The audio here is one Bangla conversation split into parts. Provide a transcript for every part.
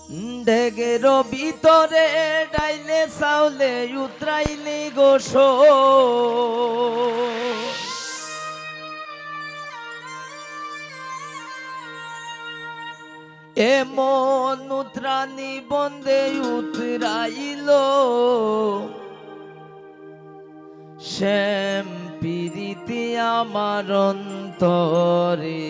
ঢেকের ভিতরে ডাইলে চাউলে উতরাইলি গোস এমন উতরানি বন্দে উতরাইল শ্যাম পিরিতি আমার অন্তরে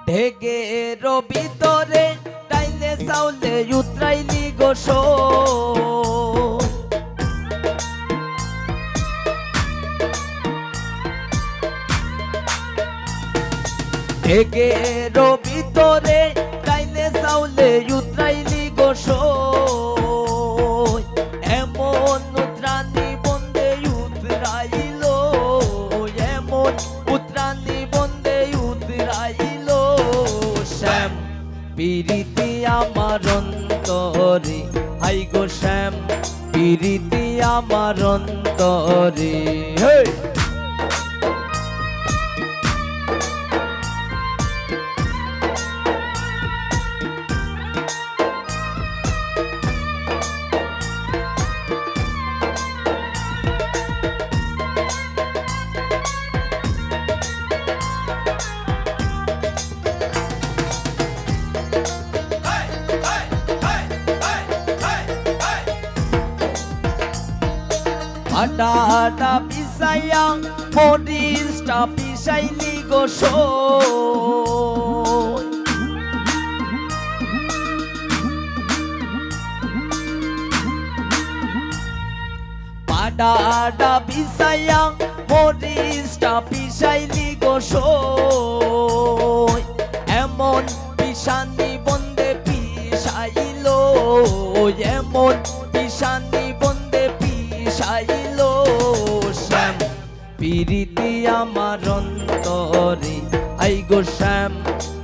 ঢেকের ভিতরে ডাইলে চাউলে উতরাইলি গোস ঢেকের ভিতরে ডাইলে চাউলে উতরাইলি গোস এমন উতরানি বন্দে উতরাইল এমন উতরানি বন্দে উতরাইল শ্যাম পিরিতি আমার অন্তরে হাই গো শ্যাম পিরিতি আমার অন্তরে হে আডা পিসাইয়া মরিচটা পিসাইলি গোস আডা পিসাইয়া মরিচটা পিসাইলি গোস এমন পিসানি বন্দে পিসাইল এমন পিসানি বন্দে পিসাইল শ্যাম পিরিতি আমার অন্তরে আই গো শ্যাম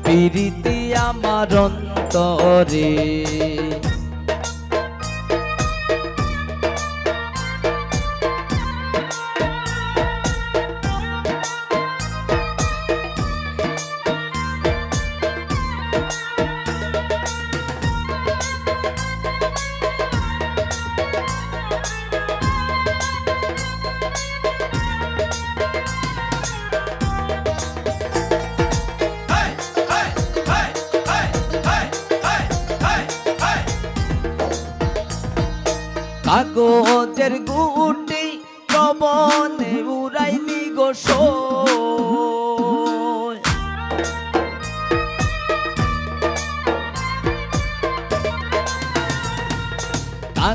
পিরিতি আমার অন্তরে কাগজের গুটি প্রবনে উড়াইলি গোস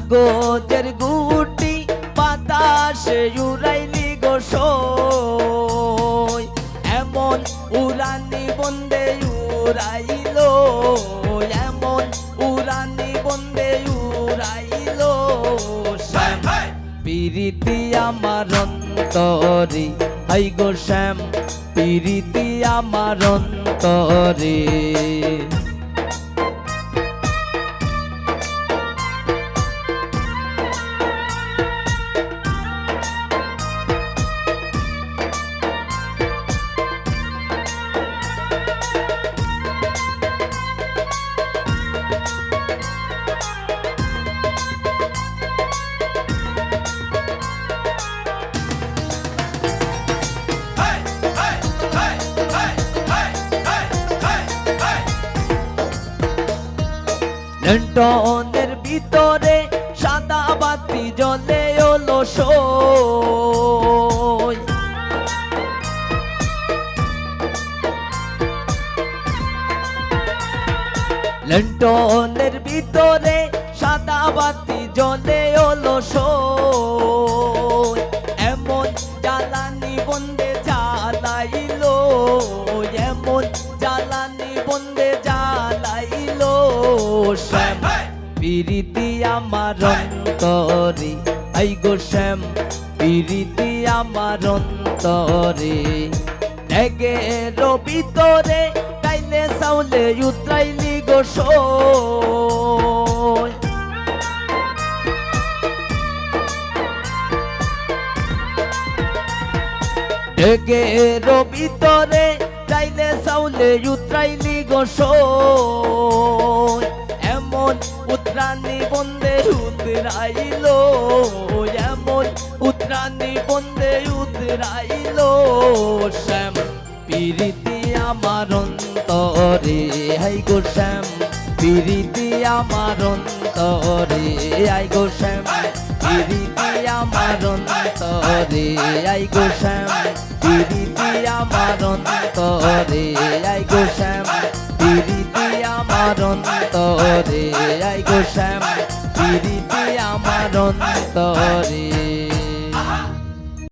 কাগজের গুটি বাতাসে উড়াইলি গোস এমন উড়ানি বন্দে উড়াইল এমন উড়ানি বন্দে উড়াইল শ্যাম পিরিতি আমার অন্তরে হাই গো শ্যাম পিরিতি আমার অন্তরে লন্ডনের ভিতরে সাদা বাতি জ্বলে ওলো লন্ডনের ভিতরে সাদা বাতি জ্বলে ওলো এমন জ্বালানি বন্দে জ্বালাইল এমন জ্বালানি বন্দে জ্বালাইল শ্যাম পিরিতি আমার অন্তরে আই গো শ্যাম পিরিতি আমার অন্তরে ঢেকের ভিতরে ডাইলে চাউলে উতরাইলি গোস ঢেকের ভিতরে বলে উতরাইলি গোসই এমন উতরানি বন্দে উতরাইলো এমন উতরানি বন্দে উতরাইলো শ্যাম পিরিতি আমার অন্তরে হাই গো শ্যাম পিরিতি আমার অন্তরে আই গো শ্যাম পিরিতি আমার অন্তরে আই গো শ্যাম পিরিতি আমার অন্তরে আই গো শ্যাম পিরিতি আমার অন্তরে আই গো শ্যাম পিরিতি আমার অন্তরে